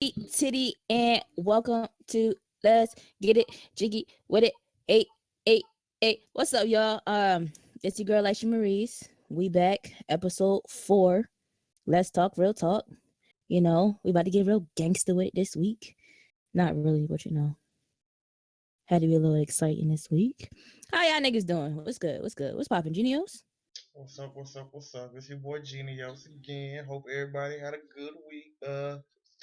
Titty, and welcome to Let's Get It Jiggy with It. Hey, what's up, y'all? It's your girl Lysha Marie's. We back, episode 4. Let's talk real talk. You know, we about to get real gangster with it this week. Not really, but you know, had to be a little exciting this week. How y'all niggas doing? What's good? What's good? What's poppin', Genios? What's up? What's up? What's up? It's your boy Genios again. Hope everybody had a good week.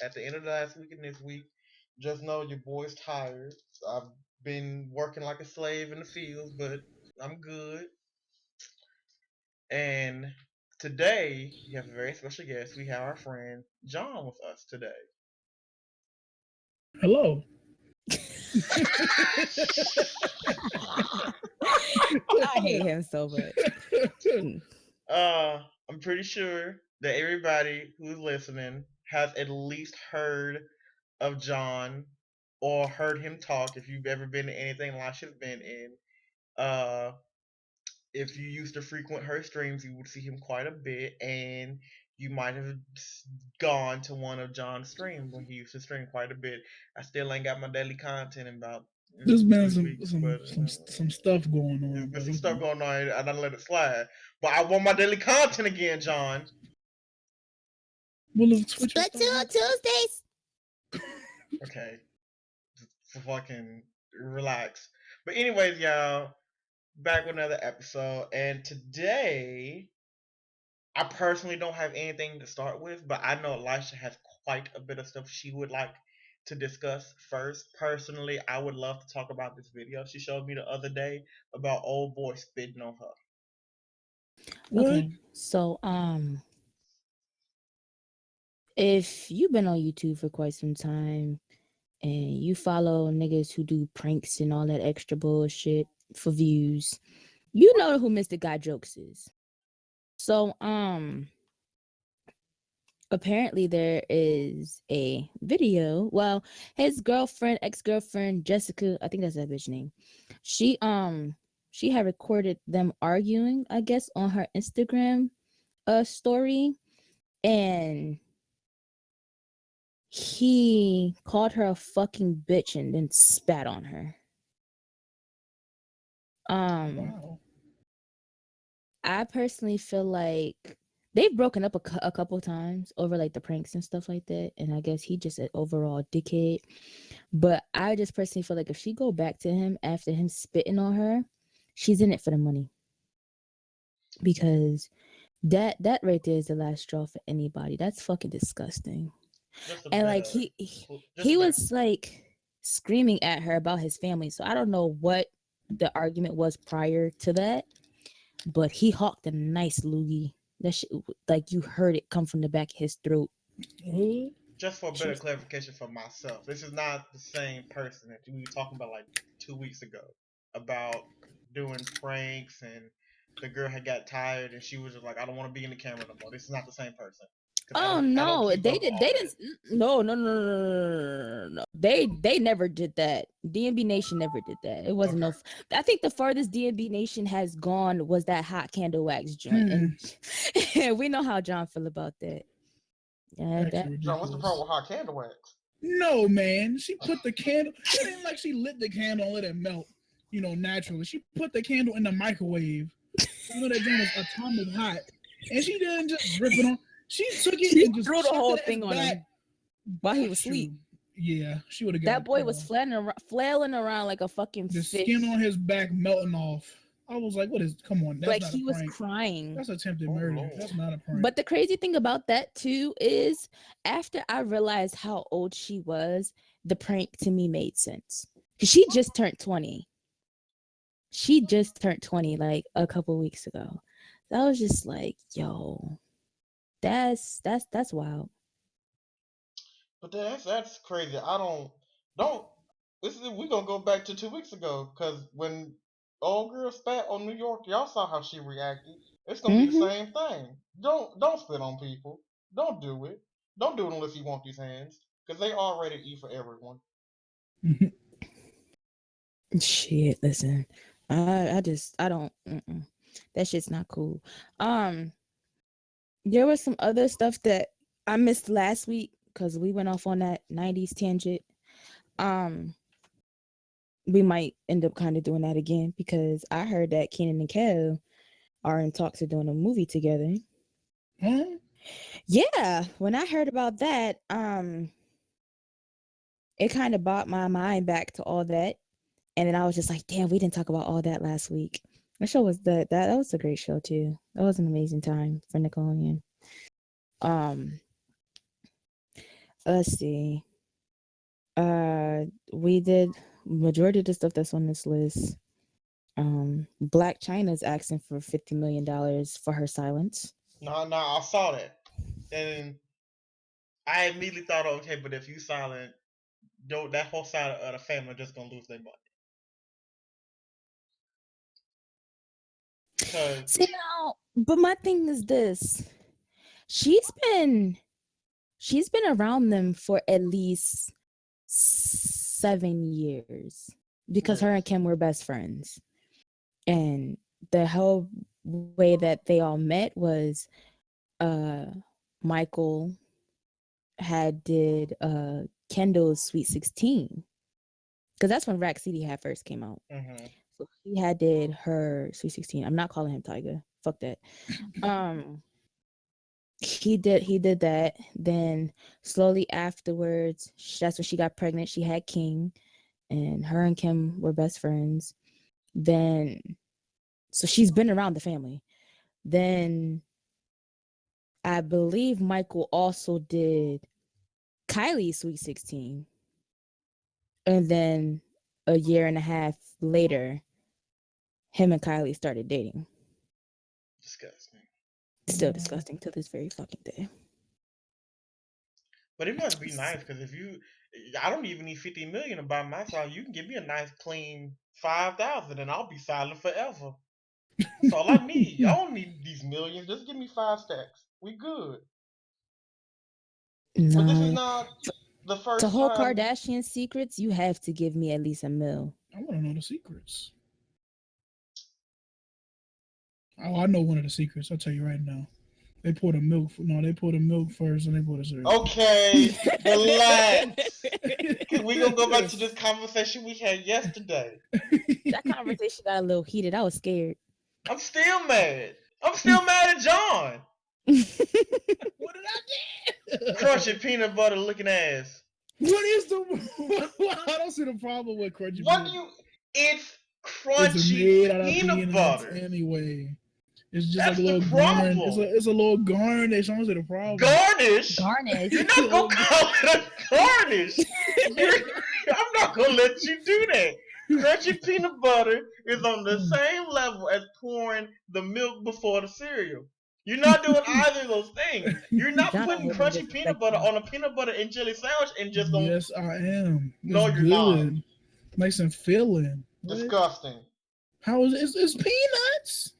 At the end of last week and this week, just know your boy's tired. I've been working like a slave in the fields, but I'm good. And today we have a very special guest. We have our friend John with us today. Hello. I hate him so much. I'm pretty sure that everybody who's listening has at least heard of John or heard him talk if you've ever been to anything Lasha's been in. Uh, if you used to frequent her streams, you would see him quite a bit, and you might have gone to one of John's streams when he used to stream quite a bit. I still ain't got my daily content in about There's been 2 weeks, but some stuff going there's on, been but some stuff going on. I don't let it slide. But I want my daily content again, John. well, if Twitch is Splatoon Tuesdays. Okay, fucking relax. But anyways, y'all, back with another episode, and today I personally don't have anything to start with, but I know Elisha has quite a bit of stuff she would like to discuss first. Personally, I would love to talk about this video she showed me the other day about old boy spitting on her. what? Okay, so if you've been on YouTube for quite some time and you follow niggas who do pranks and all that extra bullshit for views, you know who Mr. Guy Jokes is. So apparently there is a video. Well, his girlfriend, ex-girlfriend Jessica, I think that's that bitch name. She had recorded them arguing, I guess, on her Instagram story, and he called her a fucking bitch and then spat on her. Wow. I personally feel like they've broken up a couple times over like the pranks and stuff like that, and I guess he just an overall dickhead. But I just personally feel like if she go back to him after him spitting on her, she's in it for the money, because that right there is the last straw for anybody. That's fucking disgusting. Just a And bit like of, just he a bit. was like screaming at her about his family. So I don't know what the argument was prior to that, but he hawked a nice loogie. That shit, like you heard it come from the back of his throat. What? Just for better clarification for myself, this is not the same person that we were talking about like 2 weeks ago about doing pranks, and the girl had got tired and she was just like, I don't want to be in the camera no more. This is not the same person. Because Oh I don't no, keep they up did. all They that. didn't. No. They never did that. DNB Nation never did that. It wasn't Okay. no. I think the farthest DNB Nation has gone was that hot candle wax joint, and we know how John feel about that. Yeah, that. Actually John, what's the problem ridiculous. with hot candle wax? No, man. She put the candle. It ain't like she lit the candle and let it melt, naturally. She put the candle in the microwave. That joint is atomic hot. And she didn't just drip it on. She took it She and just threw the chucked whole it at his thing on back. him while he was asleep. Shoot. Yeah, she would have got That it. boy was flailing around like a fucking The fish. skin on his back melting off. I was like, what is, come on, that's Like not a he was prank. crying. That's attempted Oh, murder. Lord. That's not a prank. But the crazy thing about that too is after I realized how old she was, the prank to me made sense. She just turned 20. She just turned 20 like a couple weeks ago. So I was just like, yo, that's wild. But that's crazy. I don't. This is we gonna go back to 2 weeks ago because when old girl spat on New York, y'all saw how she reacted. It's gonna be the Mm-hmm. same thing. Don't spit on people. Don't do it. Don't do it unless you want these hands because they are rated E for everyone. Shit, listen. I don't that shit's not cool. Um there was some other stuff that I missed last week because we went off on that 90s tangent. We might end up kind of doing that again because I heard that Kenan and Kel are in talks of doing a movie together. Huh? Yeah, when I heard about that, it kind of brought my mind back to all that, and then I was just like, damn, we didn't talk about all that last week. The show was that was a great show too. That was an amazing time for Nickelodeon. Let's see. We did majority of the stuff that's on this list. Black China's asking for $50 million for her silence. No, I saw that, and I immediately thought, okay, but if you silent, that whole side of the family just gonna lose their money. Cause See now, but my thing is this: she's been around them for at least 7 years because her and Kim were best friends, and the whole way that they all met was, Michael had did Kendall's Sweet 16 because that's when Rack City had first came out. Mm-hmm. So he had did her Sweet 16. I'm not calling him Tyga. Fuck that. He did that. Then slowly afterwards, that's when she got pregnant. She had King, and her and Kim were best friends. Then, so she's been around the family. Then I believe Michael also did Kylie's Sweet 16. And then a year and a half later, him and Kylie started dating. Disgusting. Still disgusting to this very fucking day. But it must be nice because I don't even need 50 million to buy my song. You can give me a nice clean 5,000 and I'll be silent forever. That's all I need. I don't need these millions. Just give me 5 stacks. We good. No. But this is not the first to whole time. Kardashian secrets, you have to give me at least $1 million. I want to know the secrets. Oh, I know one of the secrets. I'll tell you right now. They pour the milk. They pour the milk first, and they pour the syrup. Okay, relax. We gonna go back to this conversation we had yesterday. That conversation got a little heated. I was scared. I'm still mad. I'm still mad at John. What did I do? Crunchy peanut butter looking ass. What is the? I don't see the problem with crunchy. What do you? It's crunchy peanut butter. Anyway. It's just That's like a little the problem. It's a little garnish. I'm gonna say the problem. Garnish? Garnish. You're not gonna call it a garnish. I'm not gonna let you do that. Crunchy peanut butter is on the same level as pouring the milk before the cereal. You're not doing either of those things. You're not putting crunchy peanut butter on a peanut butter and jelly sandwich and just going. Yes, I am. No, it's you're good. not. Nice and filling. Disgusting. How is it? It's peanuts.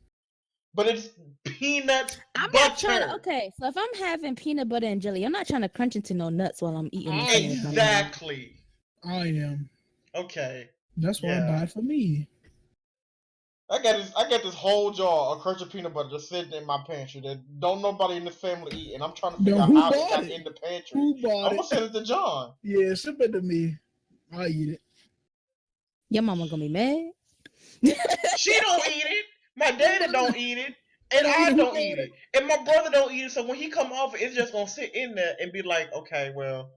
But it's peanut I'm butter. not trying to. Okay, so if I'm having peanut butter and jelly, I'm not trying to crunch into no nuts while I'm eating. Exactly. I am. Okay. That's why I buy it for me. I got this whole jar of crunchy peanut butter just sitting in my pantry that don't nobody in the family eat, and I'm trying to figure out how it got in the pantry. Who bought I'm gonna send it to John. Yeah, send it to me. I eat it. Your mama gonna be mad. She don't eat it. My daddy don't eat it. And I don't eat it. And my brother don't eat it. So when he come off, it's just gonna sit in there and be like, okay, well,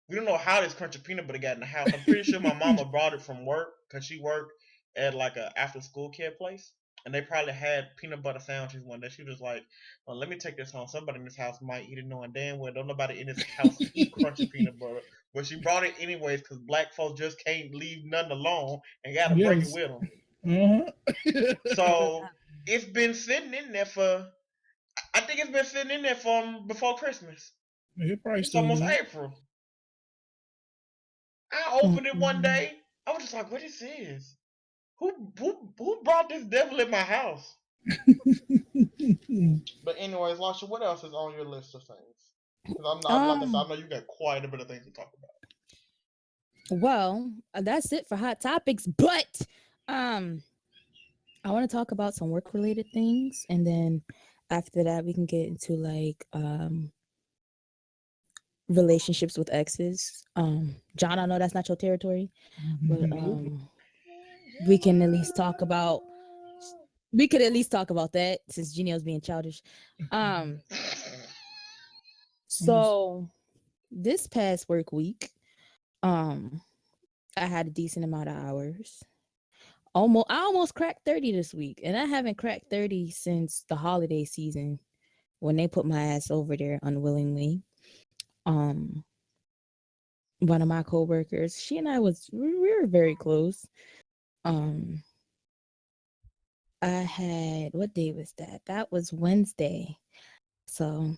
we don't know how this crunchy peanut butter got in the house. I'm pretty sure my mama brought it from work because she worked at like a after school care place. And they probably had peanut butter sandwiches one day. She was like, well, let me take this home. Somebody in this house might eat it knowing damn well don't nobody in this house eat crunchy peanut butter. But she brought it anyways because black folks just can't leave nothing alone and gotta bring it with them. So it's been sitting in there I think it's been sitting in there from before Christmas. It's almost April. I opened it one day. I was just like, what is this? Who brought this devil in my house? But anyways, Lysha, what else is on your list of things? Because I'm not, like I said, I know you got quite a bit of things to talk about. Well, that's it for hot topics. But I want to talk about some work related things, and then after that we can get into like relationships with exes. John, I know that's not your territory, but Nope. we can at least talk about we could at least talk about that since Genio's being childish. Um, so this past work week, um, I had a decent amount of hours. I almost cracked 30 this week, and I haven't cracked 30 since the holiday season when they put my ass over there unwillingly. Um, one of my coworkers, she and we were very close. Um, I had what day was that? That was Wednesday. So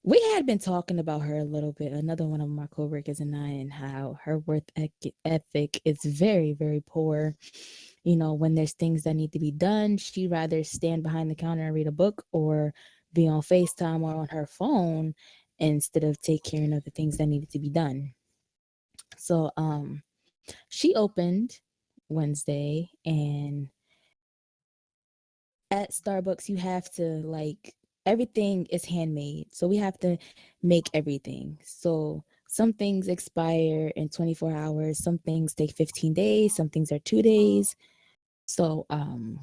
we had been talking about her a little bit. Another one of my coworkers and I, and how her work ethic is very, very poor. You know, when there's things that need to be done, she rather stand behind the counter and read a book or be on FaceTime or on her phone instead of take care of the things that needed to be done. So she opened Wednesday, and at Starbucks you have to like everything is handmade. So we have to make everything. So some things expire in 24 hours, some things take 15 days, some things are 2 days. So I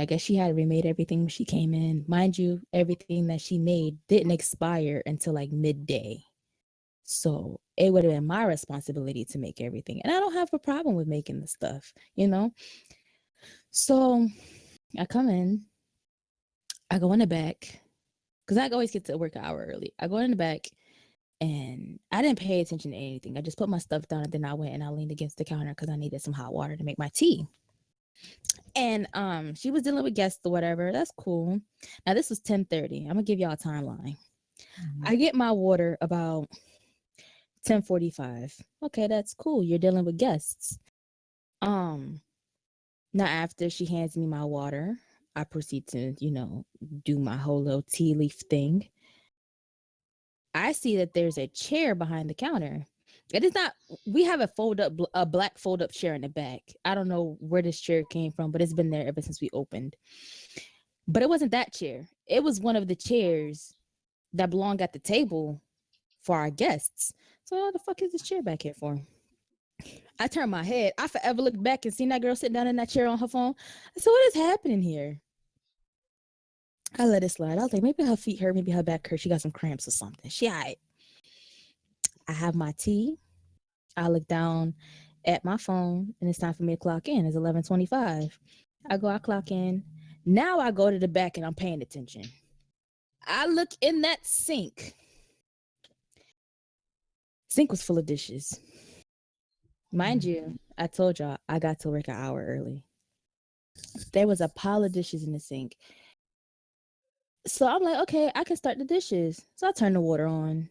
guess she had remade everything when she came in. Mind you, everything that she made didn't expire until like midday. So it would have been my responsibility to make everything. And I don't have a problem with making the stuff, you know? So I come in, I go in the back, because I always get to work an hour early. I go in the back and I didn't pay attention to anything. I just put my stuff down and then I went and I leaned against the counter because I needed some hot water to make my tea. And she was dealing with guests or whatever. That's cool. Now this was 10:30. I'm gonna give y'all a timeline. I get my water about 10:45. Okay, that's cool. You're dealing with guests. Um, Now after she hands me my water, I proceed to, do my whole little tea leaf thing. I see that there's a chair behind the counter. It is not. We have a black fold up chair in the back. I don't know where this chair came from, but it's been there ever since we opened. But it wasn't that chair. It was one of the chairs that belong at the table for our guests. So what the fuck is this chair back here for? I turned my head. I forever looked back and seen that girl sitting down in that chair on her phone. I said, what is happening here? I let it slide. I was like, maybe her feet hurt, maybe her back hurt. She got some cramps or something. She all right. I have my tea. I look down at my phone and it's time for me to clock in. It's 11:25. I clock in. Now I go to the back and I'm paying attention. I look in that sink. Sink was full of dishes. Mind you, I told y'all I got to work an hour early. There was a pile of dishes in the sink. So I'm like, okay, I can start the dishes. So I turn the water on,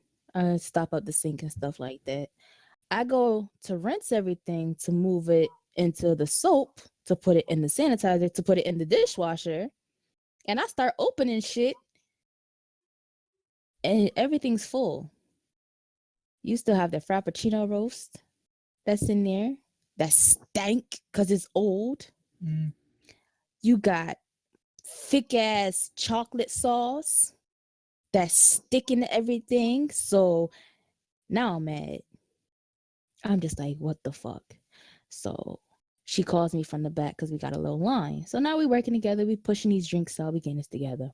stop up the sink and stuff like that. I go to rinse everything to move it into the soap, to put it in the sanitizer, to put it in the dishwasher. And I start opening shit and everything's full. You still have the Frappuccino roast that's in there that stank because it's old. Mm. You got thick ass chocolate sauce that's sticking to everything. So now I'm mad. I'm just like, what the fuck? So she calls me from the back because we got a little line. So now we working together. We pushing these drinks out. We getting this together.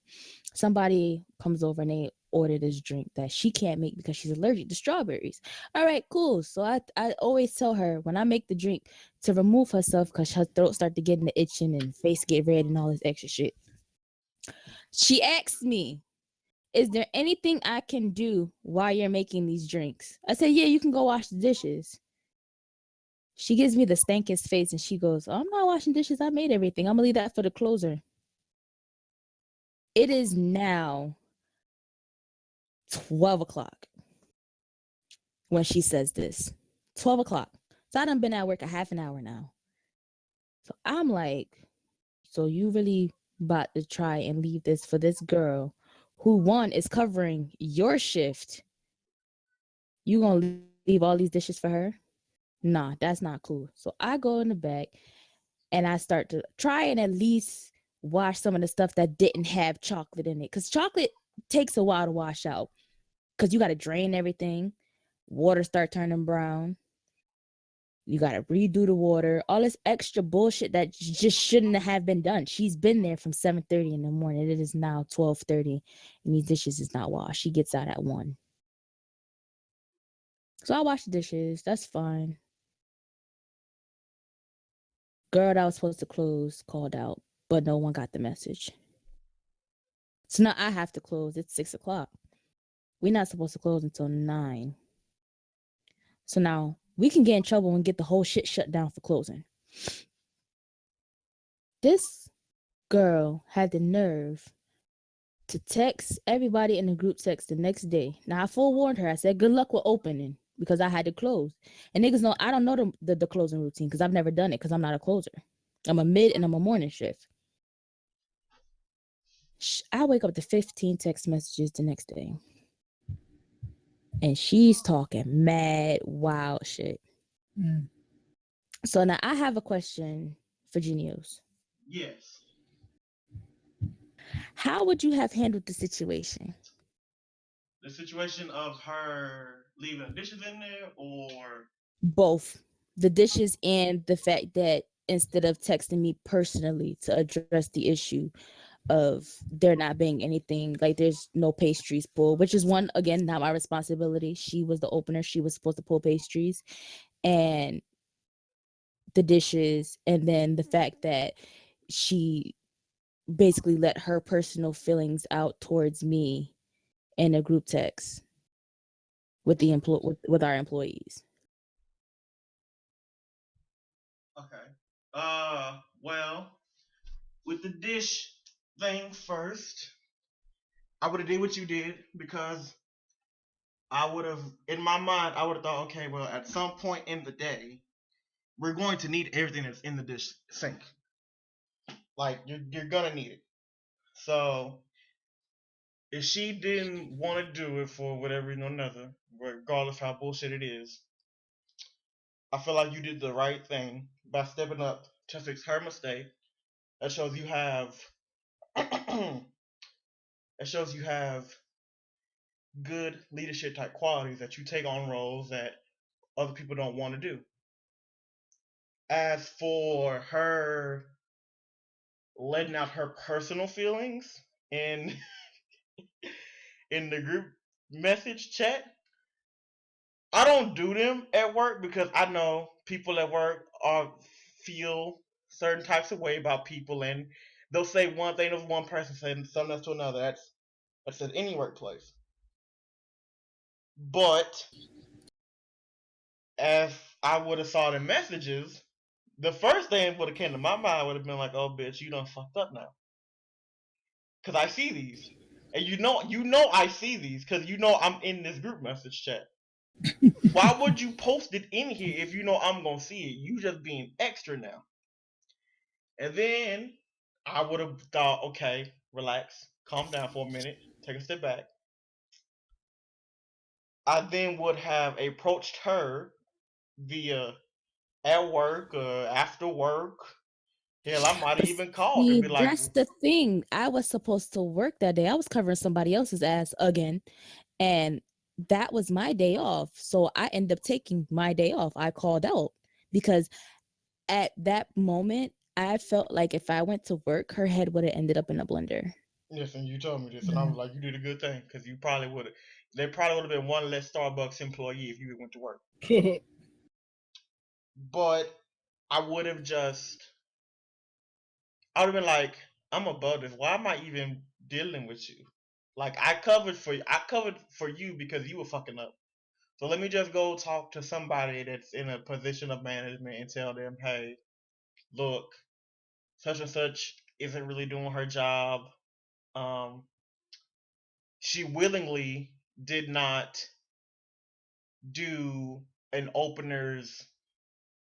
Somebody comes over and they order this drink that she can't make because she's allergic to strawberries. All right, cool. So I always tell her when I make the drink to remove herself because her throat start to get in the itching and face get red and all this extra shit. She asks me, is there anything I can do while you're making these drinks? I said, yeah, you can go wash the dishes. She gives me the stankiest face and she goes, oh, I'm not washing dishes. I made everything. I'm going to leave that for the closer. It is now 12 o'clock when she says this. 12 o'clock. So I done been at work a half an hour now. So I'm like, so you really about to try and leave this for this girl who, one, is covering your shift. You gonna leave all these dishes for her? Nah, that's not cool. So I go in the back and I start to try and at least wash some of the stuff that didn't have chocolate in it. Because chocolate takes a while to wash out because you got to drain everything. Water start turning brown. You got to redo the water. All this extra bullshit that just shouldn't have been done. She's been there from 7:30 in the morning. It is now 12:30, and these dishes is not washed. She gets out at 1. So I wash the dishes. That's fine. Girl that was supposed to close called out, but no one got the message. So now I have to close. It's 6 o'clock. We're not supposed to close until 9. So now we can get in trouble and get the whole shit shut down for closing. This girl had the nerve to text everybody in the group text the next day. Now I forewarned her. I said, good luck with opening because I had to close. And niggas know I don't know the closing routine because I've never done it because I'm not a closer. I'm a mid and I'm a morning shift. I wake up to 15 text messages the next day. And she's talking mad wild shit. Mm. So now I have a question for Genius. Yes. How would you have handled the situation? The situation of her leaving the dishes in there, or Both. The dishes and the fact that instead of texting me personally to address the issue of there not being anything, like there's no pastries pulled, which is one, again, not my responsibility. She was the opener. She was supposed to pull pastries. And the dishes, and then the fact that she basically let her personal feelings out towards me in a group text with the with our employees. okay. Well, with the dish thing first, I would have did what you did because I would have, in my mind, I would have thought, okay, well, at some point in the day, we're going to need everything that's in the dish sink. Like you're gonna need it. So if she didn't want to do it for whatever reason or another, regardless how bullshit it is, I feel like you did the right thing by stepping up to fix her mistake. That shows you have that shows you have good leadership type qualities that you take on roles that other people don't want to do. As for her letting out her personal feelings in in the group message chat, I don't do them at work because I know people at work are feel certain types of way about people, and they'll say one thing to one person, saying something else to another. That's at any workplace. But if I would have saw the messages, the first thing would have came to my mind would have been like, "Oh, bitch, you done fucked up now," because I see these, and you know, I see these because you know I'm in this group message chat. Why would you post it in here if you know I'm gonna see it? You just being extra now. And then I would have thought, okay, relax, calm down for a minute, take a step back. I then would have approached her via at work or after work. Hell, I might have But even called her and see, be like, that's the thing. I was supposed to work that day. I was covering somebody else's ass again. And that was my day off. So I ended up taking my day off. I called out because at that moment, I felt like if I went to work, her head would have ended up in a blender. listen, you told me this, and I was like, you did a good thing because you probably would have. There probably would have been one less Starbucks employee if you went to work. But I would have just I would have been like, I'm above this. Why am I even dealing with you? Like I covered for you because you were fucking up. So let me just go talk to somebody that's in a position of management and tell them, hey, look, such and such isn't really doing her job. Um, she willingly did not do an opener's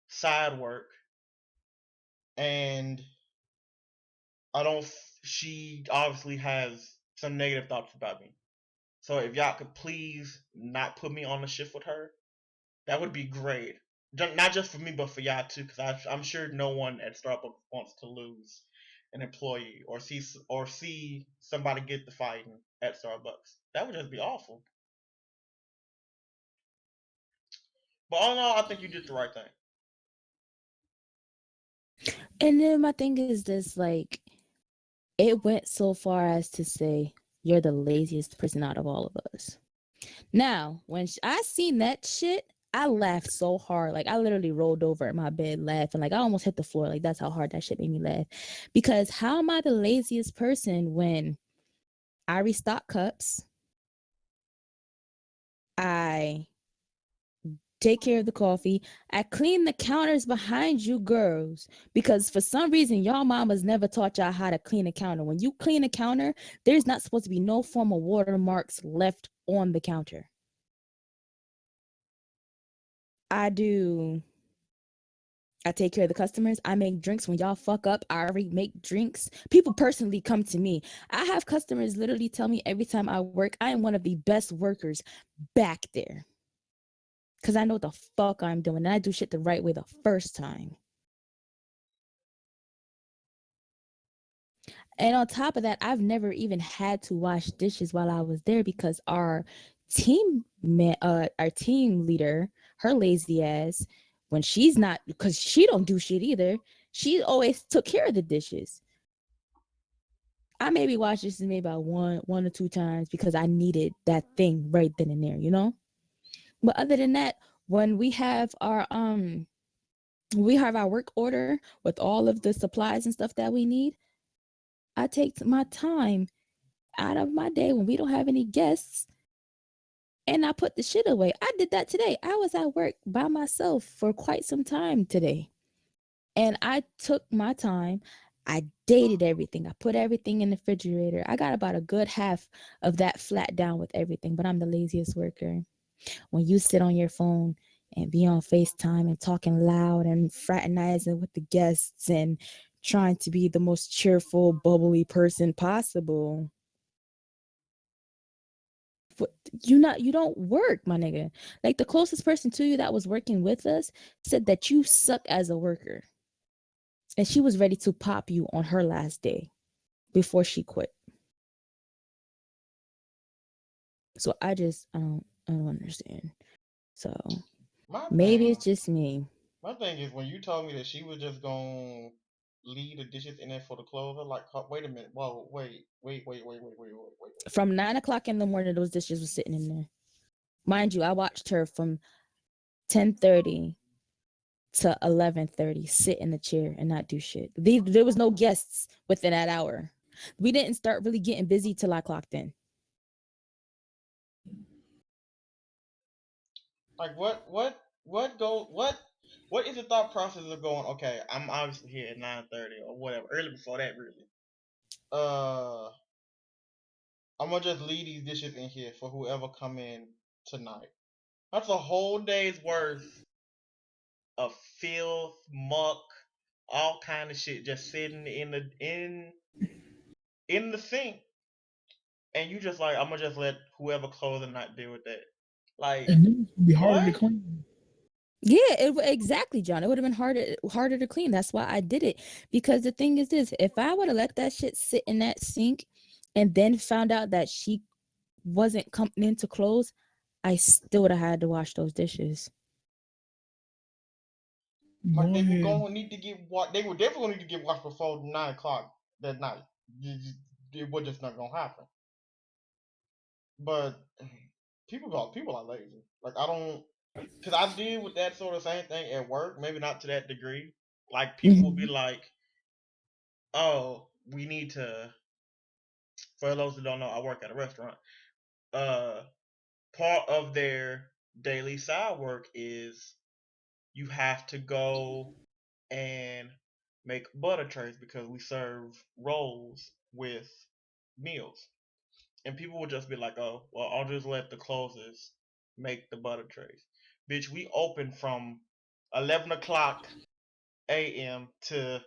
side work, and I don't. She obviously has some negative thoughts about me. So if y'all could please not put me on the shift with her, that would be great. Not just for me, but for y'all too, because I'm sure no one at Starbucks wants to lose an employee or see somebody get the fighting at Starbucks. That would just be awful. But all in all, I think you did the right thing. And then my thing is this, like, it went so far as to say you're the laziest person out of all of us. Now, when I seen that shit, I laughed so hard. Like, I literally rolled over in my bed laughing. Like, I almost hit the floor. Like, that's how hard that shit made me laugh. Because how am I the laziest person when I restock cups? I take care of the coffee. I clean the counters behind you girls because for some reason y'all mamas never taught y'all how to clean a counter. When you clean a counter, there's not supposed to be no form of watermarks left on the counter. I do. I take care of the customers. I make drinks when y'all fuck up. I already make drinks. People personally come to me. I have customers literally tell me every time I work, I am one of the best workers back there. Because I know what the fuck I'm doing. And I do shit the right way the first time. And on top of that, I've never even had to wash dishes while I was there because our team leader, her lazy ass, when she's not, because she don't do shit either, she always took care of the dishes. I maybe washed dishes maybe about one or two times because I needed that thing right then and there, you know. But other than that, when we have our work order with all of the supplies and stuff that we need, I take my time out of my day when we don't have any guests and I put the shit away. I did that today. I was at work by myself for quite some time today. And I took my time. I dated everything. I put everything in the refrigerator. I got about a good half of that flat down with everything, but I'm the laziest worker. When you sit on your phone and be on FaceTime and talking loud and fraternizing with the guests and trying to be the most cheerful, bubbly person possible, you don't work, my nigga. Like the closest person to you that was working with us said that you suck as a worker, and she was ready to pop you on her last day before she quit. So I don't understand. So My maybe thing, it's just me. my thing is when you told me that she was just gonna leave the dishes in there for the clothes. I'm like, wait a minute, whoa, wait. From 9 o'clock in the morning, those dishes were sitting in there. Mind you, I watched her from 10:30 to 11:30 sit in the chair and not do shit. There was no guests within that hour. We didn't start really getting busy till I clocked in. Like what is the thought process of going? Okay, I'm obviously here at 9:30 or whatever, early before that really. Uh, I'm gonna just leave these dishes in here for whoever come in tonight. That's a whole day's worth of filth, muck, all kind of shit just sitting in the sink, and you just like I'm gonna just let whoever close the night deal with that. Like And then it'd be harder to what? clean. Yeah, exactly, John. It would have been harder to clean. That's why I did it. Because the thing is this: if I would have let that shit sit in that sink, and then found out that she wasn't coming in to close, I still would have had to wash those dishes. Like Go they were ahead. gonna need to get washed. They were definitely gonna need to get washed before 9 o'clock that night. It was just not gonna happen. But people are lazy. Like I don't, cause I deal with that sort of same thing at work. Maybe not to that degree. Like people will be Mhm. like, "Oh, we need to." For those who don't know, I work at a restaurant. Uh, Part of their daily side work is you have to go and make butter trays because we serve rolls with meals. And people would just be like, oh, well, I'll just let the closers make the butter trays. Bitch, we open from 11 o'clock a.m. to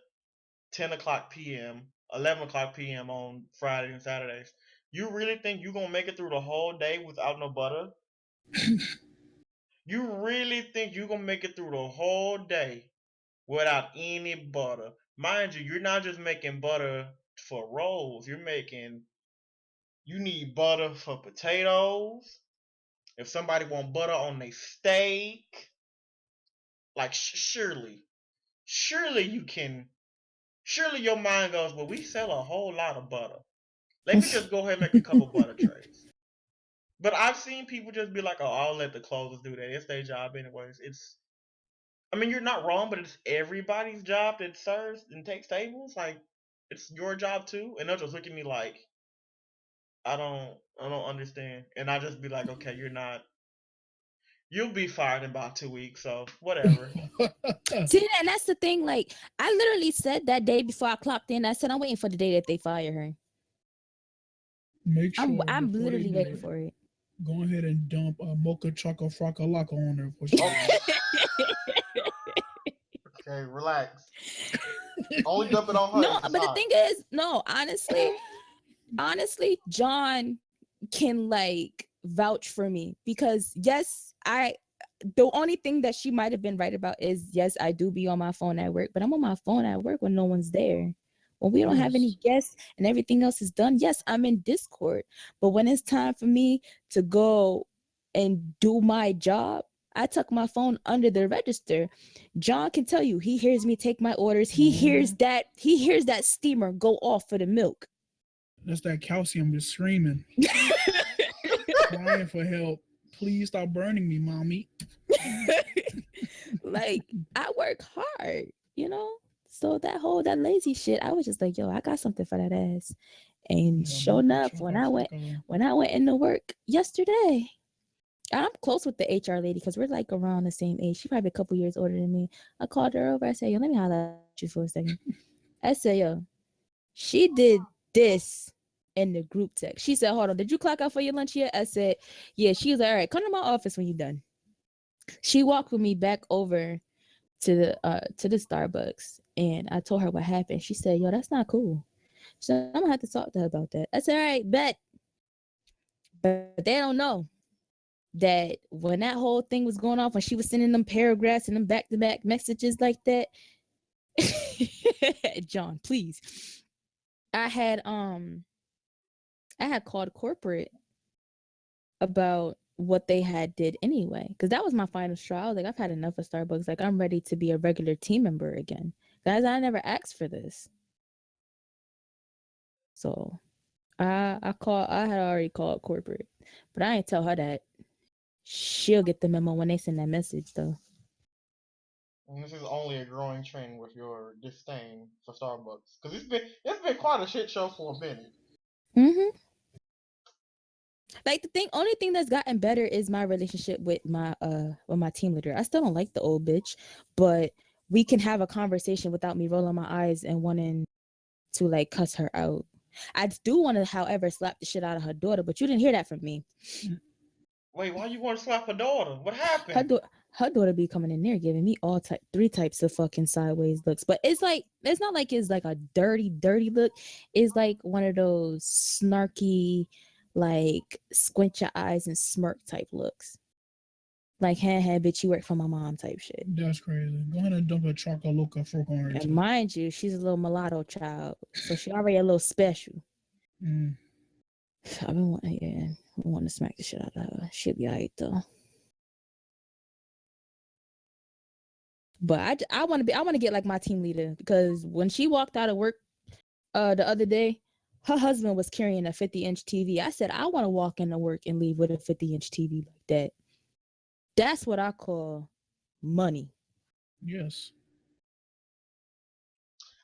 10 o'clock p.m., 11 o'clock p.m. on Fridays and Saturdays. You really think you're going to make it through the whole day without no butter? You really think you're going to make it through the whole day without any butter? mind you, you're not just making butter for rolls. You need butter for potatoes. If somebody want butter on their steak, like surely you can. Surely your mind goes, well, we sell a whole lot of butter. Let me just go ahead and make a couple butter trays. But I've seen people just be like, oh, I'll let the closers do that. It's their job anyways. I mean, you're not wrong, but it's everybody's job that serves and takes tables. Like, it's your job too. And they'll just look at me like, I don't understand. And I just be like, okay, you'll be fired in about 2 weeks, so whatever. See, and that's the thing. Like, I literally said that day before I clocked in, I said I'm waiting for the day that they fire her. Make sure I'm before literally they do waiting it, for it. go ahead and dump a mocha chocolate frocka laka on her for sure. Okay, relax. Only dump it on her. No, If it's but the hot. thing is, no, honestly, John can like vouch for me because yes, the only thing that she might have been right about is yes, I do be on my phone at work, but I'm on my phone at work when no one's there. When we don't have any guests and everything else is done, yes, I'm in Discord. But when it's time for me to go and do my job, I tuck my phone under the register. John can tell you, he hears me take my orders. He hears that steamer go off for the milk. That's that calcium just screaming, crying for help. Please stop burning me, mommy. Like, I work hard, you know? So that lazy shit, I was just like, yo, I got something for that ass. And sure enough, when I went into work yesterday, I'm close with the HR lady because we're like around the same age. She probably a couple years older than me. I called her over. I said, yo, let me holler at you for a second. I said, yo, she did this in the group text. She said, hold on, did you clock out for your lunch yet? I said, yeah. She was like, all right, come to my office when you're done. She walked with me back over to the Starbucks, and I told her what happened. She said, yo, that's not cool. So I'm gonna have to talk to her about that. I said, all right, bet. But they don't know that when that whole thing was going off, when she was sending them paragraphs and them back-to-back messages like that, John, please. I had called corporate about what they had did anyway, because that was my final straw. I was like, I've had enough of Starbucks. Like, I'm ready to be a regular team member again. Guys, I never asked for this. So I had already called corporate, but I ain't tell her that. She'll get the memo when they send that message though. And this is only a growing trend with your disdain for Starbucks, because it's been quite a shit show for a minute. Mm-hmm. Like only thing that's gotten better is my relationship with my team leader. I still don't like the old bitch, but we can have a conversation without me rolling my eyes and wanting to like cuss her out. I do want to, however, slap the shit out of her daughter, but you didn't hear that from me. Wait, why you want to slap her daughter? What happened? Her daughter be coming in there giving me three types of fucking sideways looks, but it's not like it's like a dirty look. It's like one of those snarky, like squint your eyes and smirk type looks. Like, hey, bitch, you work for my mom type shit. That's crazy. Go ahead and dump a chocolate loca fork on her. And mind you, she's a little mulatto child, so she already a little special. I've been wanting to smack the shit out of her. She'll be alright though. But I want to get like my team leader, because when she walked out of work the other day, her husband was carrying a 50-inch TV. I said, I want to walk into work and leave with a 50-inch TV like that. That's what I call money. Yes.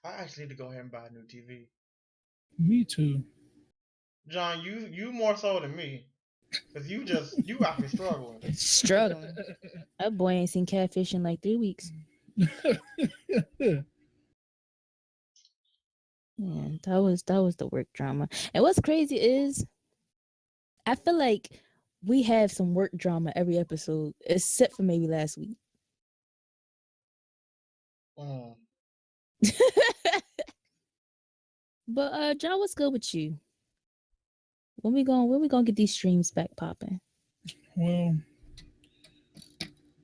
I actually need to go ahead and buy a new TV. Me too. John, you more so than me, because you out here struggling. That boy ain't seen Catfish in like 3 weeks. Yeah, that was the work drama. And what's crazy is, I feel like we have some work drama every episode, except for maybe last week. But John, what's good with you? When we gonna get these streams back popping? Well,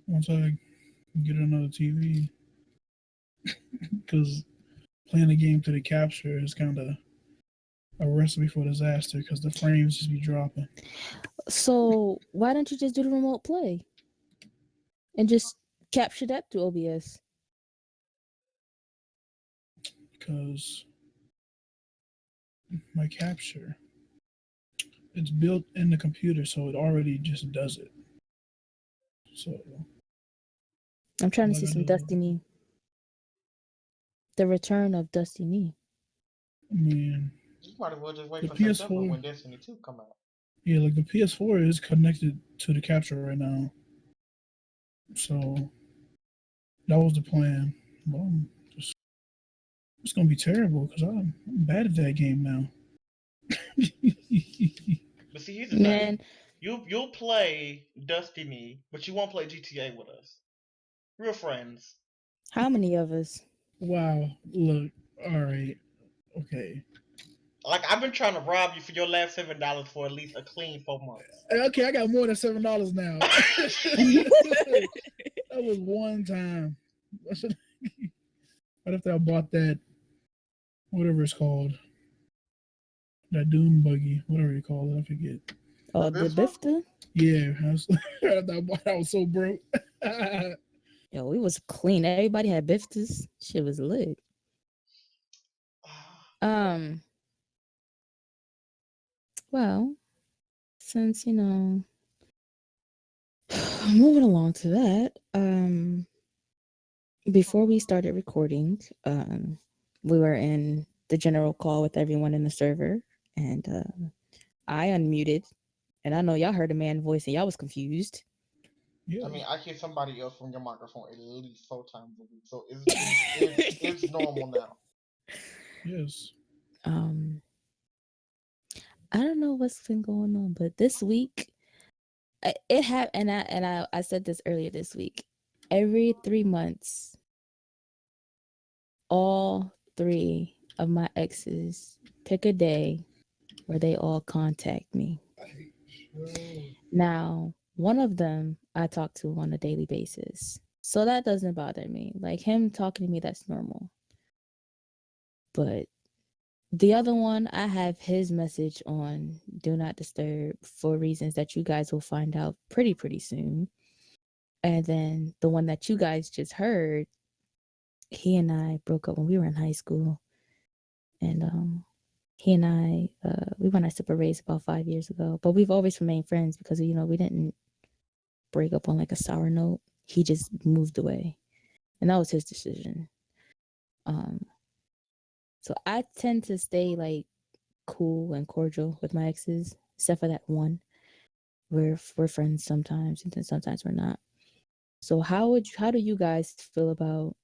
once I get another TV, because playing the game to the capture is kind of a recipe for disaster because the frames just be dropping. So why don't you just do the remote play and just capture that through OBS? Because my capture, it's built in the computer, so it already just does it. So I'm trying to all I see some gotta do, Destiny. The return of Destiny. I mean, You might as well just wait the for September PS4, when Destiny 2 come out. yeah, like the PS4 is connected to the capture right now. So that was the plan. Well, just, it's gonna be terrible because I'm bad at that game now. But see, here's the thing. Man, You'll play Destiny, but you won't play GTA with us. Real friends. how many of us? Wow, look, all right, okay. Like I've been trying to rob you for your last $7 for at least a clean 4 months. Okay, I got more than $7 now. That was one time. What if I bought that, whatever it's called, that dune buggy, whatever you call it, I forget. The Oh, the Biffa? Bifta? Yeah, I was so broke. Yo, we was clean. Everybody had Biftas. Shit was lit. Um, well, since moving along to that, before we started recording, we were in the general call with everyone in the server, and I unmuted, and I know y'all heard a man voice and y'all was confused. Yeah, I mean, I hear somebody else from your microphone at least 4 times a week, so it's normal now. yes. um, I don't know what's been going on, but this week it had, and I said this earlier this week. Every 3 months, all three of my exes pick a day where they all contact me. Now, one of them I talk to on a daily basis. So that doesn't bother me. Like him talking to me, that's normal. But the other one, I have his message on Do Not Disturb for reasons that you guys will find out pretty soon. And then the one that you guys just heard, he and I broke up when we were in high school. And he and I, we went our separate ways about 5 years ago. But we've always remained friends because, we didn't break up on like a sour note. He just moved away. And that was his decision. Um, so I tend to stay like cool and cordial with my exes, except for that one. We're friends sometimes, and then sometimes we're not. So how do you guys feel about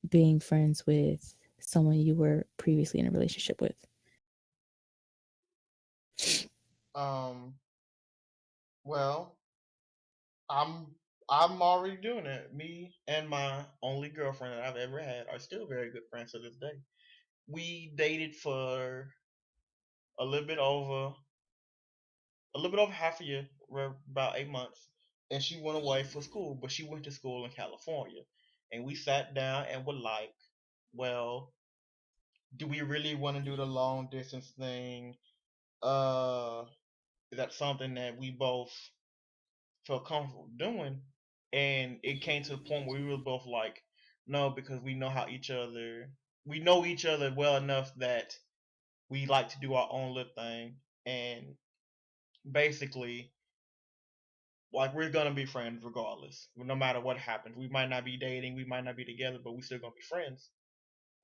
being friends with someone you were previously in a relationship with? Um, well, I'm I'm already doing it. Me and my only girlfriend that I've ever had are still very good friends to this day. We dated for a little bit over a little bit over half a year, about 8 months, and she went away for school, but she went to school in California, and we sat down and were like, well, do we really want to do the long distance thing? Uh, is that something that we both felt comfortable doing? And it came to the point where we were both like, no, because we know each other well enough that we like to do our own little thing, and basically, like we're gonna be friends regardless, no matter what happens. We might not be dating, we might not be together, but we still gonna be friends.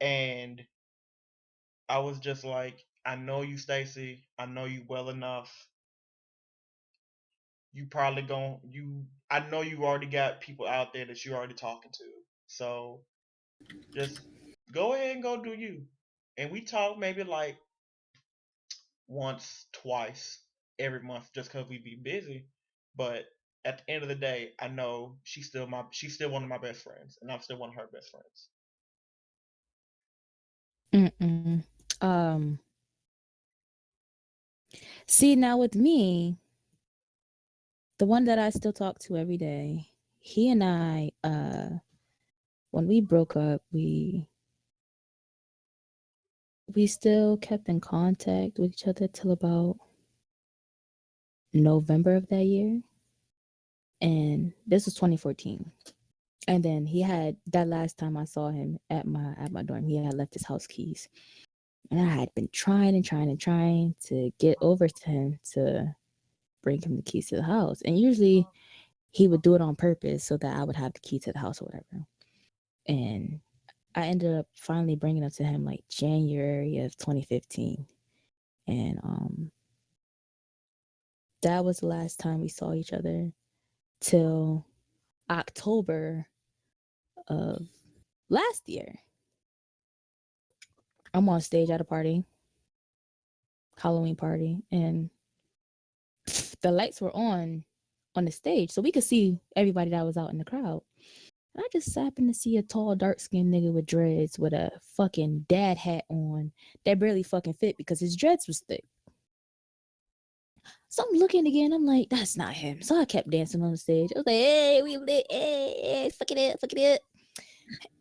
And I was just like, I know you, Stacy. I know you well enough. You probably gon' you. I know you already got people out there that you're already talking to. So just go ahead and go do you. And we talk maybe like once, twice every month, just cause we be busy. But at the end of the day, I know she's still one of my best friends, and I'm still one of her best friends. Mm-mm. Um, See, now with me, the one that I still talk to every day, he and I, when we broke up, we still kept in contact with each other till about November of that year. And this was 2014. And then he had that last time I saw him at my dorm, he had left his house keys. And I had been trying and trying and trying to get over to him to bring him the keys to the house. And usually he would do it on purpose so that I would have the key to the house or whatever. And I ended up finally bringing it to him like January of 2015. And that was the last time we saw each other till October of last year. I'm on stage at a party, Halloween party, and the lights were on the stage so we could see everybody that was out in the crowd. And I just happened to see a tall, dark-skinned nigga with dreads with a fucking dad hat on that barely fucking fit because his dreads was thick. So I'm looking again. I'm like, that's not him. So I kept dancing on the stage. I was like, hey, we lit, hey, fuck it up, fuck it up.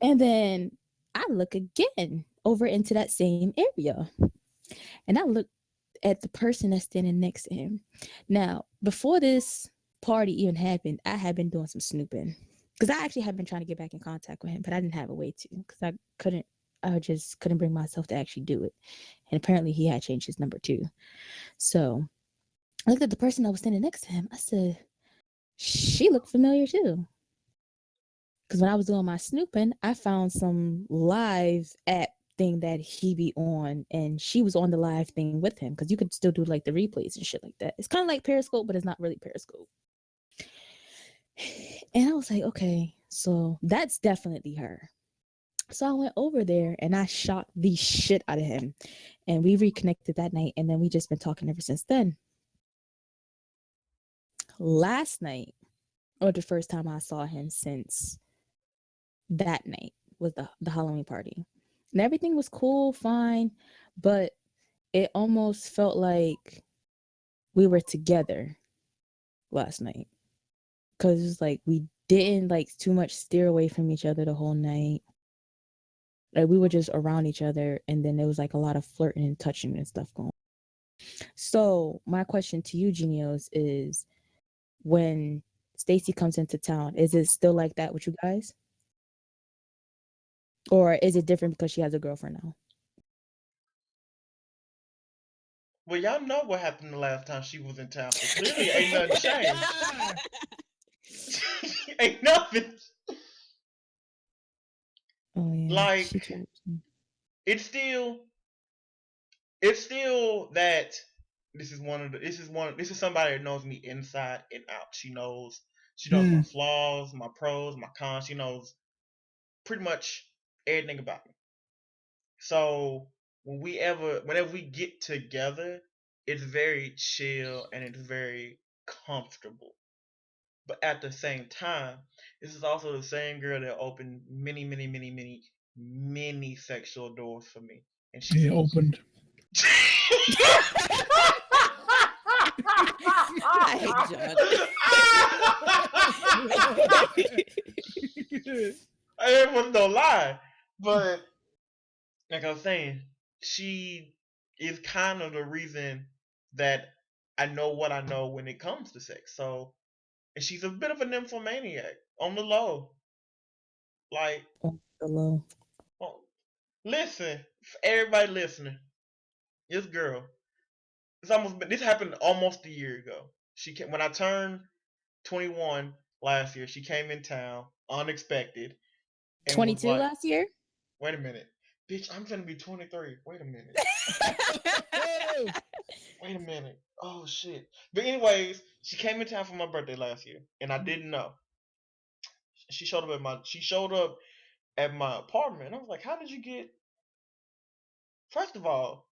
And then I look again over into that same area. And I look at the person that's standing next to him. Now, before this party even happened, I had been doing some snooping. Because I actually had been trying to get back in contact with him, but I didn't have a way to. Because I just couldn't bring myself to actually do it. And apparently he had changed his number too. So I looked at the person that was standing next to him. I said, she looked familiar too. Because when I was doing my snooping, I found some live app thing that he be on, and she was on the live thing with him because you could still do like the replays and shit like that. It's kind of like Periscope, but it's not really Periscope. And I was like, okay, so that's definitely her. So I went over there and I shot the shit out of him, and we reconnected that night, and then we just been talking ever since then. Last night, or the first time I saw him since that night, was the Halloween party. And everything was cool, fine, but it almost felt like we were together last night. Cause it's like we didn't like too much steer away from each other the whole night. Like we were just around each other, and then there was like a lot of flirting and touching and stuff going on. So my question to you, Genios, is when Stacy comes into town, is it still like that with you guys? Or is it different because she has a girlfriend now? Well, y'all know what happened the last time she was in town, so clearly ain't nothing changed. Ain't nothing. Oh yeah, Like she tried. it's still it's still that this is somebody that knows me inside and out. She knows my flaws, my pros, my cons. She knows pretty much everything about me. So whenever we get together, it's very chill and it's very comfortable. But at the same time, this is also the same girl that opened many, many, many, many, many sexual doors for me. And she's He opened. I hate John. It was no lie. But like I was saying, she is kind of the reason that I know what I know when it comes to sex. So, and she's a bit of a nymphomaniac on the low. Like, Hello. oh, listen, for everybody listening, this girl, this happened almost a year ago. When I turned 21 last year. She came in town unexpected and was 22 like, last year? "Wait a minute, bitch, I'm gonna be 23. Wait a minute. Wait a minute. Oh shit." But anyways, she came in town for my birthday last year, and I didn't know. She showed up at my apartment. I was like, "How did you get? First of all,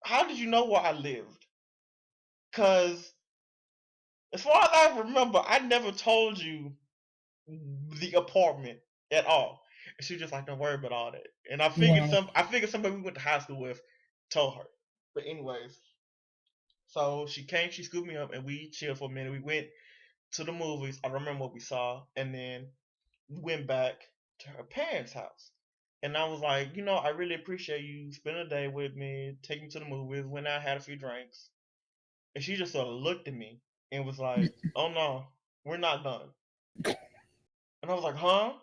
how did you know where I lived? Cause as far as I remember, I never told you the apartment at all." And she was just like, "Don't worry about all that." And Wow. I figured somebody we went to high school with told her. But anyways, so she came, she scooped me up, and we chilled for a minute. We went to the movies. I don't remember what we saw, and then we went back to her parents' house. And I was like, I really appreciate you spending a day with me, taking me to the movies, when I had a few drinks. And she just sort of looked at me and was like, oh no, we're not done. And I was like, huh?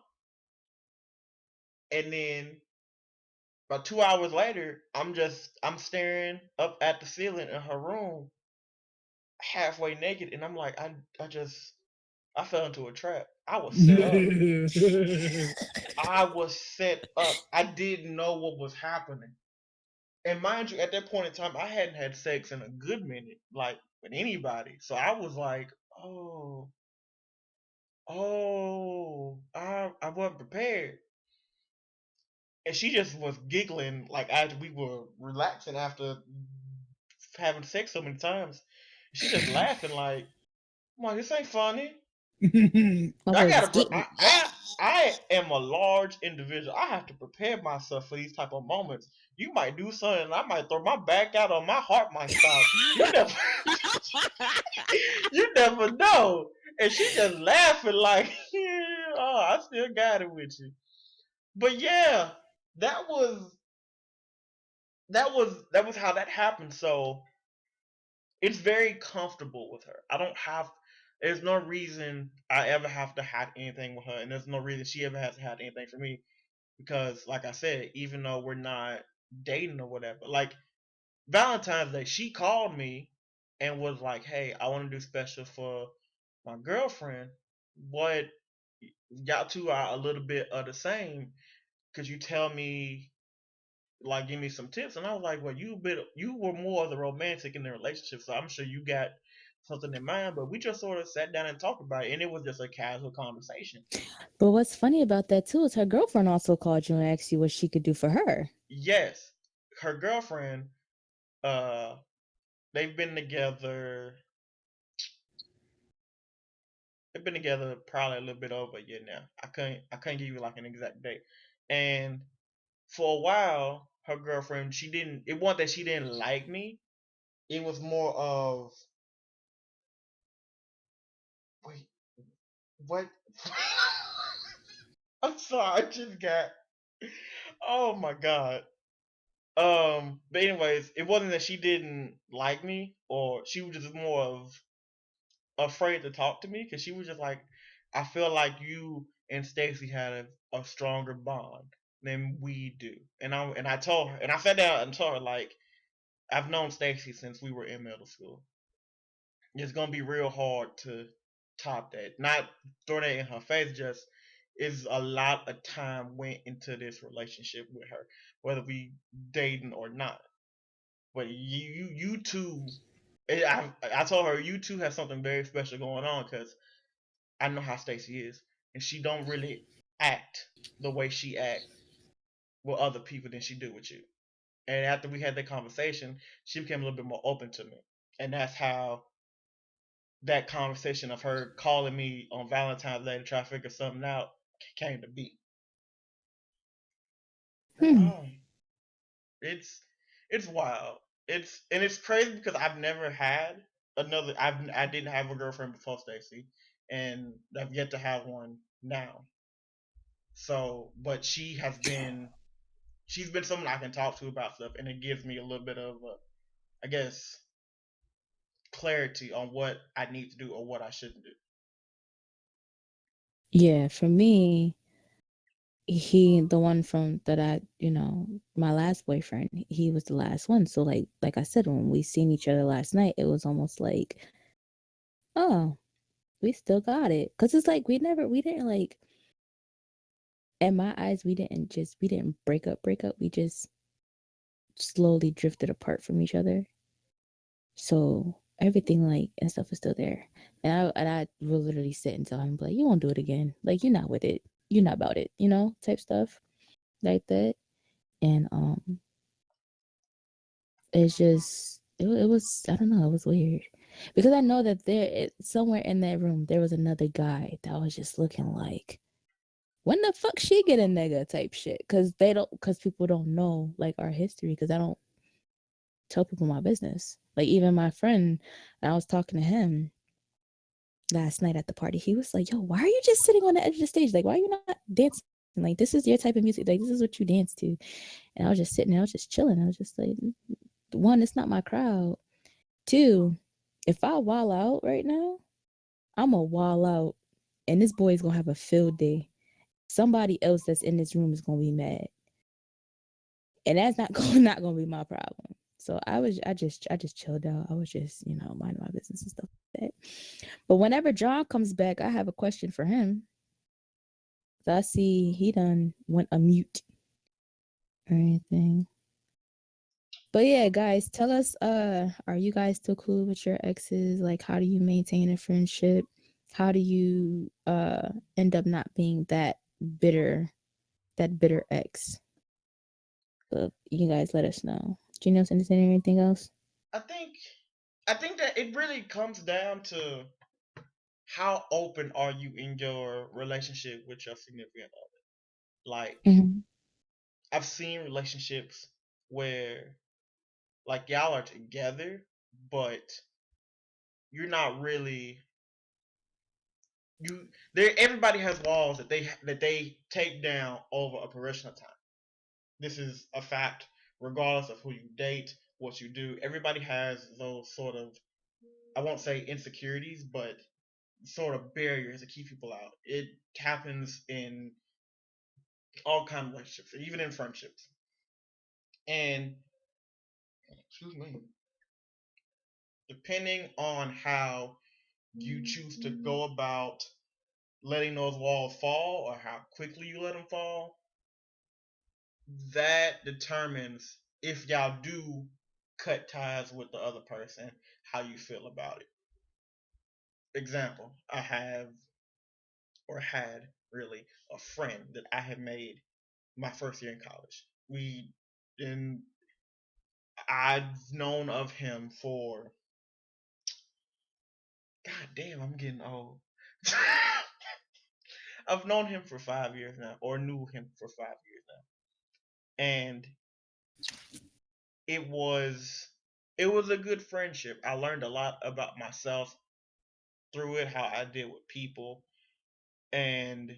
And then about 2 hours later, I'm staring up at the ceiling in her room, halfway naked, and I'm like, I fell into a trap. I was set up. I was set up. I didn't know what was happening. And mind you, at that point in time, I hadn't had sex in a good minute, like with anybody. So I was like, oh, I wasn't prepared. And she just was giggling like as we were relaxing after having sex so many times. She just laughing like, "Come on, this ain't funny." My I boy was gotta. getting. I am a large individual. I have to prepare myself for these type of moments. You might do something, and I might throw my back out, or my heart might stop. You never, you never know. And she just laughing like, yeah, oh, I still got it with you. But yeah, that was that was how that happened. So it's very comfortable with her. I don't have. There's no reason I ever have to have anything with her, and there's no reason she ever has to have anything for me. Because, like I said, even though we're not dating or whatever, like Valentine's Day, she called me and was like, "Hey, I want to do special for my girlfriend. What y'all two are a little bit of the same. Could you tell me, like, give me some tips?" And I was like, "Well, you were more of the romantic in the relationship, so I'm sure you got something in mind." But we just sort of sat down and talked about it, and it was just a casual conversation. But what's funny about that too is her girlfriend also called you and asked you what she could do for her. Yes, her girlfriend, uh, they've been together. They've been together probably a little bit over a year now. I couldn't give you like an exact date. And for a while, her girlfriend, she didn't. It wasn't that she didn't like me. It was more of, wait, what? I'm sorry, I just got. Oh my god. But anyways, it wasn't that she didn't like me, or she was just more of afraid to talk to me, because she was just like, I feel like you and Stacy had a stronger bond than we do. And I told her, and I sat down and told her, like, I've known Stacy since we were in middle school. It's gonna be real hard to top that. Not throw that in her face, just is a lot of time went into this relationship with her, whether we dating or not. But you two, I told her you two have something very special going on, because I know how Stacy is, and she don't really act the way she act with other people than she do with you. And after we had that conversation, she became a little bit more open to me, and that's how that conversation of her calling me on Valentine's Day to try to figure something out came to be. Hmm. Oh, it's it's wild. It's crazy because I've never had another. I didn't have a girlfriend before Stacy, and I've yet to have one now. So, but she's been someone I can talk to about stuff, and it gives me a little bit of, I guess, clarity on what I need to do or what I shouldn't do. Yeah, for me, the one from that my last boyfriend, he was the last one. So like I said, when we seen each other last night, it was almost like, oh, we still got it. Cause it's like we didn't like, in my eyes, we didn't break up. We just slowly drifted apart from each other. So everything like and stuff is still there. And I will literally sit and tell him like, you won't do it again. Like you're not with it. You're not about it, type stuff like that. And it's just it was, I don't know, it was weird because I know that somewhere in that room there was another guy that was just looking like, when the fuck she get a nigga type shit, because people don't know like our history, because I don't tell people my business. Like even my friend, I was talking to him last night at the party. He was like, yo, why are you just sitting on the edge of the stage? Like, why are you not dancing Like, this is your type of music. Like, this is what you dance to. And I was just sitting there, I was just chilling. I was just like, one, it's not my crowd. Two, if I wall out right now, I'm a wall out. And this boy's gonna have a field day. Somebody else that's in this room is gonna be mad. And that's not gonna be my problem. So I just chilled out. I was just, minding my business and stuff like that. But whenever John comes back, I have a question for him. So I see he done went a mute or anything. But yeah, guys, tell us, are you guys still cool with your exes? Like, how do you maintain a friendship? How do you end up not being that bitter ex? So you guys let us know. Do you know anything else? I think I think that it really comes down to how open are you in your relationship with your significant other. Like, Mm-hmm. I've seen relationships where like y'all are together, but you're not really you there everybody has walls that they take down over a progression of time. This is a fact regardless of who you date, what you do. Everybody has those sort of, I won't say insecurities, but sort of barriers that keep people out. It happens in all kinds of relationships, even in friendships. And excuse me, depending on how you choose to go about letting those walls fall or how quickly you let them fall, that determines if y'all do cut ties with the other person, how you feel about it. Example, I have or had really a friend that I had made my first year in college. And I've known of him for, god damn, I'm getting old. I've known him for 5 years now, or knew him for 5 years now, and it was it was a good friendship. I learned a lot about myself through it, how I deal with people, and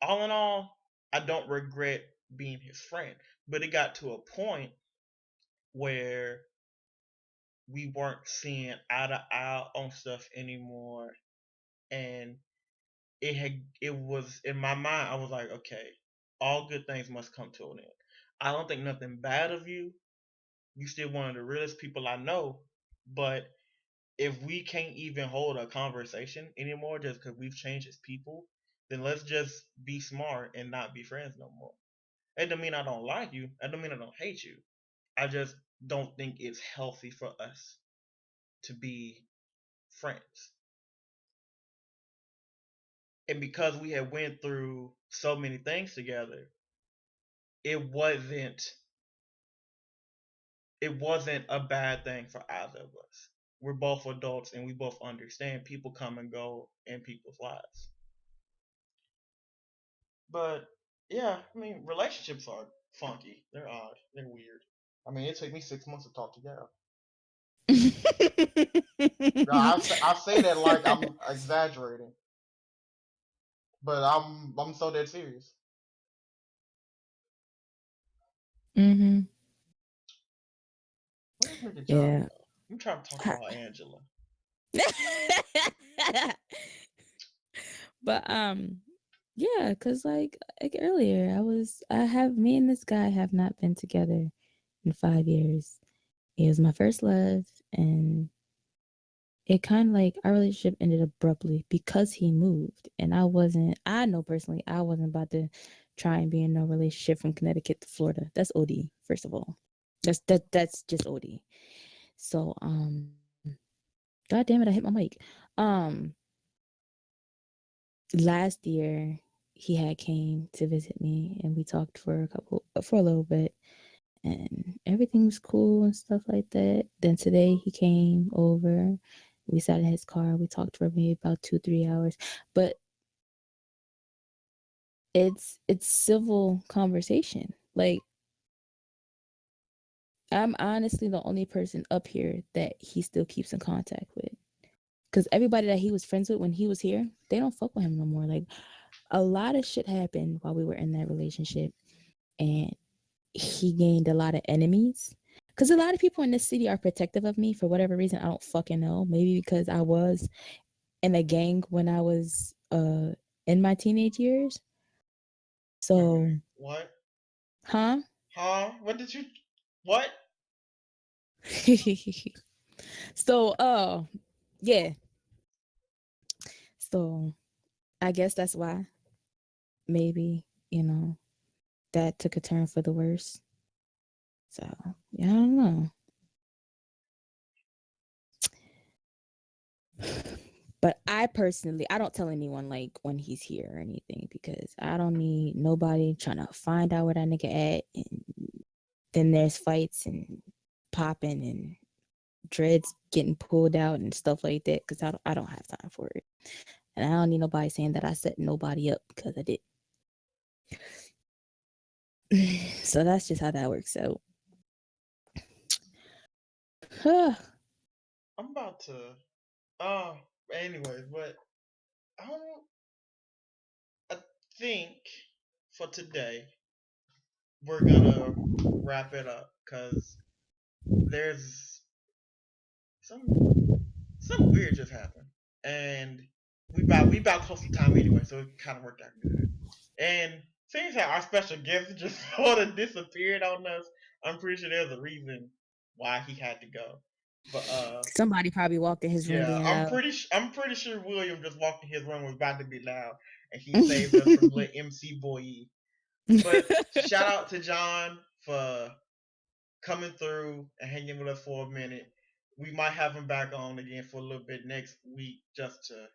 all in all, I don't regret being his friend. But it got to a point where we weren't seeing eye to eye on stuff anymore, and it was in my mind. I was like, okay, all good things must come to an end. I don't think nothing bad of you. You still one of the realest people I know, but if we can't even hold a conversation anymore just because we've changed as people, then let's just be smart and not be friends no more. That don't mean I don't like you. That don't mean I don't hate you. I just don't think it's healthy for us to be friends. And because we had went through so many things together, it wasn't it wasn't a bad thing for either of us. We're both adults and we both understand people come and go in people's lives. But yeah, I mean, relationships are funky. They're odd. They're weird. I mean, it took me 6 months to talk to Gal. Yeah, I say that like I'm exaggerating, but I'm so dead serious. Mm-hmm. Where's nigga Johnny Yeah. though? I'm trying to talk about Angela. But yeah, cause like earlier, me and this guy have not been together in 5 years. He was my first love, and it kind of like our relationship ended abruptly because he moved, and I know personally, I wasn't about to try and be in no relationship from Connecticut to Florida. That's OD, first of all. That's just OD. So God damn it, I hit my mic. Um Last year he had came to visit me, and we talked for a little bit, and everything was cool and stuff like that. Then today he came over, we sat in his car, we talked for maybe about 2-3 hours, but it's civil conversation. Like, I'm honestly the only person up here that he still keeps in contact with, because everybody that he was friends with when he was here, they don't fuck with him no more. Like, a lot of shit happened while we were in that relationship, and he gained a lot of enemies. Because a lot of people in this city are protective of me for whatever reason. I don't fucking know. Maybe because I was in a gang when I was in my teenage years. Wait a minute. So, What? huh? Huh? What did you? What? So, yeah. So, I guess that's why maybe, that took a turn for the worse. So, yeah, I don't know. But I personally, I don't tell anyone like when he's here or anything because I don't need nobody trying to find out where that nigga at. And then there's fights and popping and dreads getting pulled out and stuff like that because I don't have time for it. And I don't need nobody saying that I set nobody up because I did. So that's just how that works out. I'm about to. Anyways, but I don't. I think for today we're gonna wrap it up because there's some some weird just happened, and we about close to time anyway, so it kind of worked out good. And seems like our special guest just sort of disappeared on us. I'm pretty sure there's a reason why he had to go, but Somebody probably walked in his room yeah, being loud. I'm pretty sure William just walked in his room was about to be loud, and he saved us from little MC Boy. But shout out to John for coming through and hanging with us for a minute. We might have him back on again for a little bit next week just to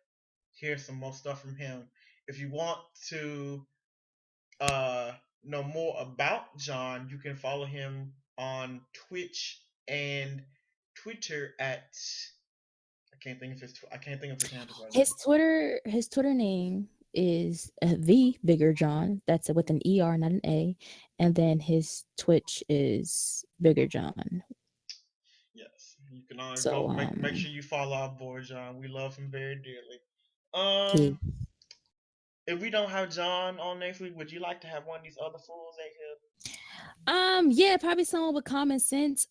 hear some more stuff from him. If you want to uh, know more about John, you can follow him on Twitch and Twitter at I can't think of his handle right now. his Twitter name is the Bigger John. That's with an ER, not an A. And then his Twitch is Bigger John. Yes, you can always So go make sure you follow our boy John. We love him very dearly. yeah. If we don't have John on next week, would you like to have one of these other fools in here? Yeah, probably someone with common sense.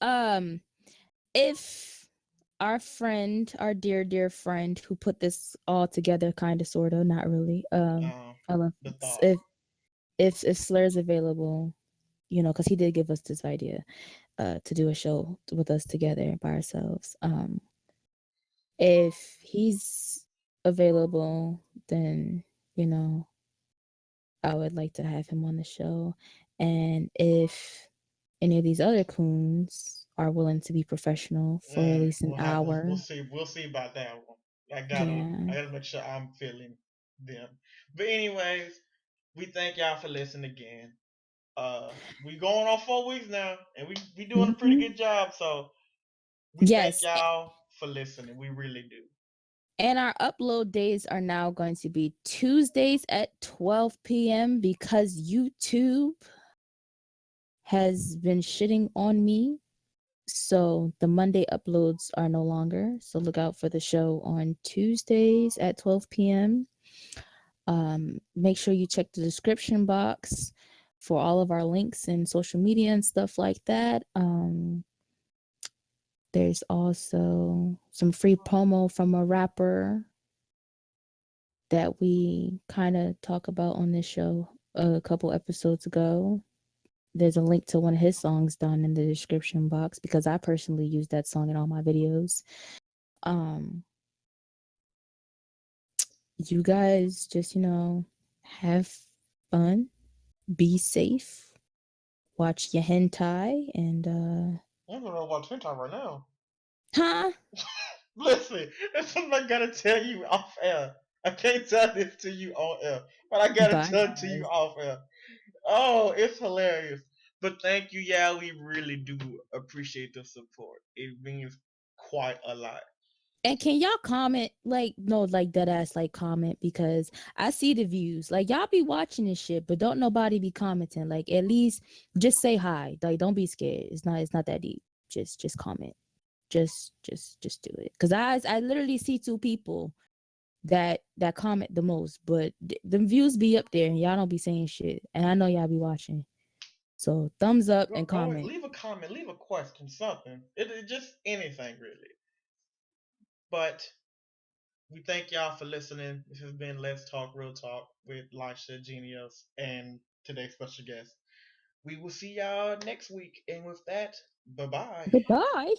If our dear friend who put this all together, kind of, sort of, not really. I love The thought. if Slur's available, because he did give us this idea, to do a show with us together by ourselves. If he's available, then you know I would like to have him on the show, and if any of these other coons are willing to be professional for at least an We'll hour. see. We'll see about that one. I Yeah. gotta make sure I'm feeling them. But anyways, we thank y'all for listening again. We going on 4 weeks now, and we doing a pretty Hmm. good job. So we thank Yes. y'all for listening. We really do. And our upload days are now going to be Tuesdays at 12 p.m. because YouTube has been shitting on me. So the Monday uploads are no longer. So look out for the show on Tuesdays at 12 p.m. Make sure you check the description box for all of our links and social media and stuff like that. There's also some free promo from a rapper that we kind of talk about on this show a couple episodes ago. There's a link to one of his songs down in the description box because I personally use that song in all my videos. Um, you guys just, have fun, be safe, watch your hentai, and I'm gonna watch Hentai right now. huh? Listen, that's something I gotta tell you off air. I can't tell this to you on air, but I gotta Bye, tell it to you guys. off air. Oh, it's hilarious. But thank you, yeah, we really do appreciate the support. It means quite a lot. And can y'all comment, like, no, like dead ass, like, comment, because I see the views. Like, y'all be watching this shit, but don't nobody be commenting. Like, at least just say hi. Like, don't be scared. It's not that deep. Just comment. Just do it. Cause I literally see two people that comment the most, but them views be up there and y'all don't be saying shit. And I know y'all be watching. So thumbs up and Go and comment. leave a comment, leave a question, something. It just anything really. But we thank y'all for listening. This has been Let's Talk Real Talk with Lysha, Genius, and today's special guest. We will see y'all next week. And with that, bye bye. Goodbye.